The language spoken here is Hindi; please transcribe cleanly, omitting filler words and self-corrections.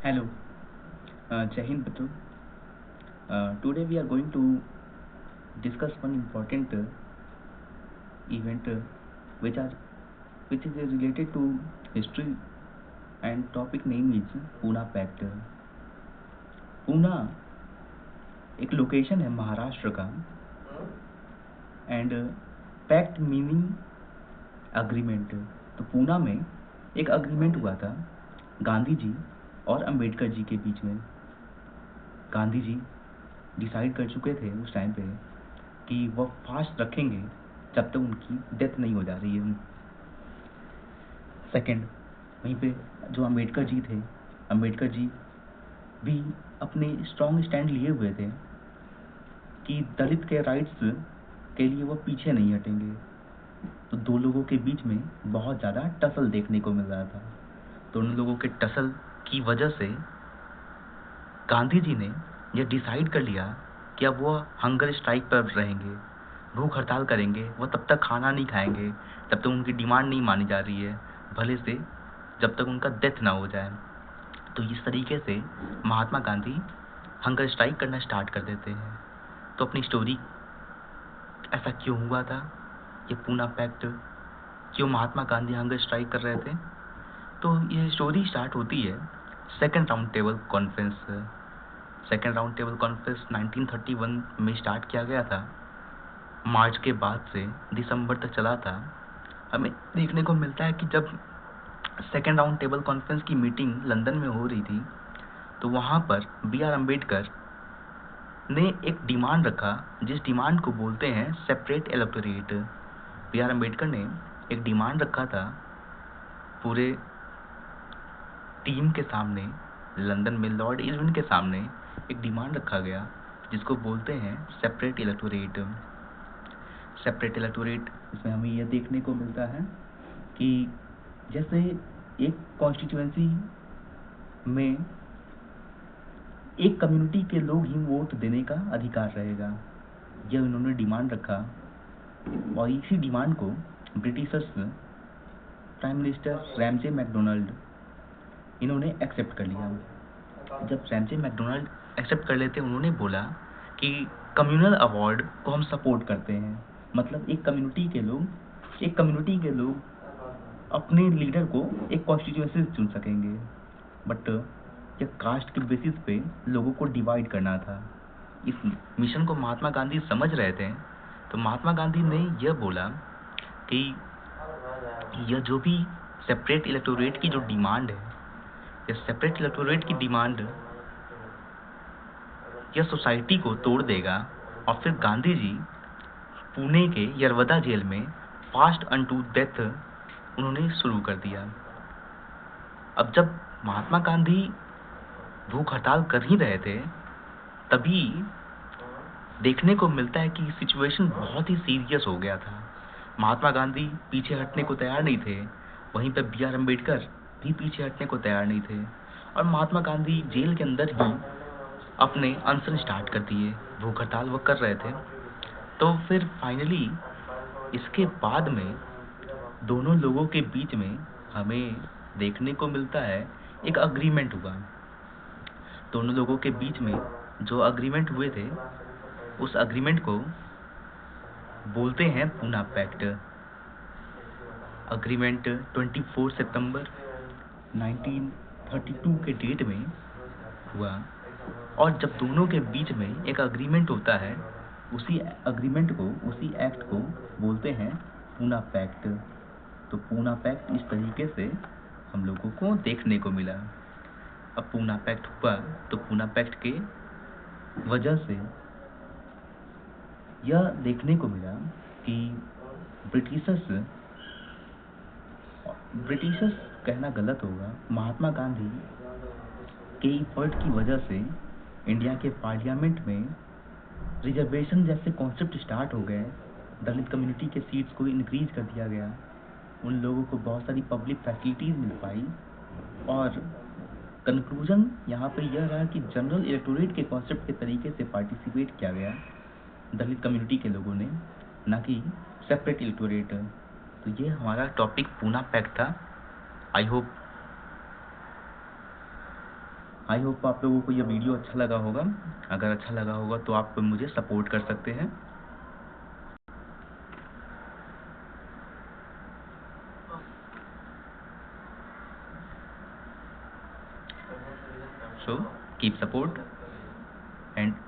Hello, Jai Hind Batu. Today we are going to discuss one important event which are which is related to history and topic name is Poona pact. Poona एक लोकेशन है महाराष्ट्र का एंड पैक्ट मीनिंग अग्रीमेंट। तो पूना में एक अग्रीमेंट हुआ था गांधी जी और अंबेडकर जी के बीच में। गांधी जी डिसाइड कर चुके थे उस टाइम पे कि वह फास्ट रखेंगे जब तक उनकी डेथ नहीं हो जा रही है। सेकंड, वहीं पे जो अंबेडकर जी थे, अंबेडकर जी भी अपने स्ट्रॉन्ग स्टैंड लिए हुए थे कि दलित के राइट्स के लिए वह पीछे नहीं हटेंगे। तो दो लोगों के बीच में बहुत ज़्यादा टसल देखने को मिल रहा था। दोनों लोगों के टसल की वजह से गांधी जी ने यह डिसाइड कर लिया कि अब वो हंगर स्ट्राइक पर रहेंगे, भूख हड़ताल करेंगे। वह तब तक खाना नहीं खाएंगे जब तक उनकी डिमांड नहीं मानी जा रही है, भले से जब तक उनका डेथ ना हो जाए। तो इस तरीके से महात्मा गांधी हंगर स्ट्राइक करना स्टार्ट कर देते हैं। तो अपनी स्टोरी ऐसा क्यों हुआ था, ये पूना पैक्ट क्यों महात्मा गांधी हंगर स्ट्राइक कर रहे थे, तो ये स्टोरी स्टार्ट होती है second round table conference. Second round table conference 1931 में स्टार्ट किया गया था। मार्च के बाद से दिसंबर तक चला था। हमें देखने को मिलता है कि जब सेकेंड राउंड टेबल कॉन्फ्रेंस की मीटिंग लंदन में हो रही थी तो वहाँ पर बी आर अम्बेडकर ने एक डिमांड रखा, जिस डिमांड को बोलते हैं separate electorate. B R Ambedkar ने एक डिमांड रखा था पूरे टीम के सामने, लंदन में लॉर्ड इरविन के सामने एक डिमांड रखा गया जिसको बोलते हैं सेपरेट इलेक्टोरेट। सेपरेट इलेक्टोरेट, इसमें हमें यह देखने को मिलता है कि जैसे एक कॉन्स्टिट्यूएंसी में एक कम्युनिटी के लोग ही वोट देने का अधिकार रहेगा, यह उन्होंने डिमांड रखा। और इसी डिमांड को Britishers, prime minister Ramsay MacDonald, इन्होंने एक्सेप्ट कर लिया। जब रैमजे मैकडोनाल्ड एक्सेप्ट कर लेते, उन्होंने बोला कि कम्युनल अवार्ड को हम सपोर्ट करते हैं। मतलब एक कम्युनिटी के लोग अपने लीडर को एक कॉन्स्टिट्यूएंसी से चुन सकेंगे, बट यह कास्ट के बेसिस पे लोगों को डिवाइड करना था। इस मिशन को महात्मा गांधी समझ रहे थे। तो महात्मा गांधी ने यह बोला कि यह जो भी सेपरेट इलेक्टोरेट की जो डिमांड है, यह सेपरेट इलेक्टोरेट की डिमांड यह सोसाइटी को तोड़ देगा। और फिर गांधी जी पुणे के यरवदा जेल में फास्ट अनटू डेथ उन्होंने शुरू कर दिया। अब जब महात्मा गांधी भूख हड़ताल कर ही रहे थे, तभी देखने को मिलता है कि सिचुएशन बहुत ही सीरियस हो गया था। महात्मा गांधी पीछे हटने को तैयार नहीं थे, वहीं पर बी आर अम्बेडकर भी पीछे हटने को तैयार नहीं थे। और महात्मा गांधी जेल के अंदर ही अपने अनशन स्टार्ट कर दिए, भूख हड़ताल वो कर रहे थे। तो फिर फाइनली इसके बाद में दोनों लोगों के बीच में हमें देखने को मिलता है एक अग्रीमेंट हुआ। दोनों लोगों के बीच में जो अग्रीमेंट हुए थे, उस अग्रीमेंट को बोलते हैं पूना पैक्ट। अग्रीमेंट 24 सितंबर 1932 के डेट में हुआ। और जब दोनों के बीच में एक अग्रीमेंट होता है, उसी अग्रीमेंट को, उसी एक्ट को बोलते हैं पूना पैक्ट। तो पूना पैक्ट इस तरीके से हम लोगों को देखने को मिला। अब पूना पैक्ट हुआ तो पूना पैक्ट के वजह से यह देखने को मिला कि ब्रिटिशर्स कहना गलत होगा, महात्मा गांधी के एफर्ट की वजह से इंडिया के पार्लियामेंट में रिजर्वेशन जैसे कॉन्सेप्ट स्टार्ट हो गए। दलित कम्युनिटी के सीट्स को इंक्रीज कर दिया गया, उन लोगों को बहुत सारी पब्लिक फैसिलिटीज़ मिल पाई। और कंक्लूजन यहाँ पे यह रहा कि जनरल इलेक्टोरेट के कॉन्सेप्ट के तरीके से पार्टिसिपेट किया गया दलित कम्युनिटी के लोगों ने, ना कि सेपरेट इलेक्टोरेट। तो ये हमारा टॉपिक पूना पैक्ट था। आई होप आई होप आप लोगों को यह वीडियो अच्छा लगा होगा। अगर अच्छा लगा होगा तो आप मुझे सपोर्ट कर सकते हैं। So keep support and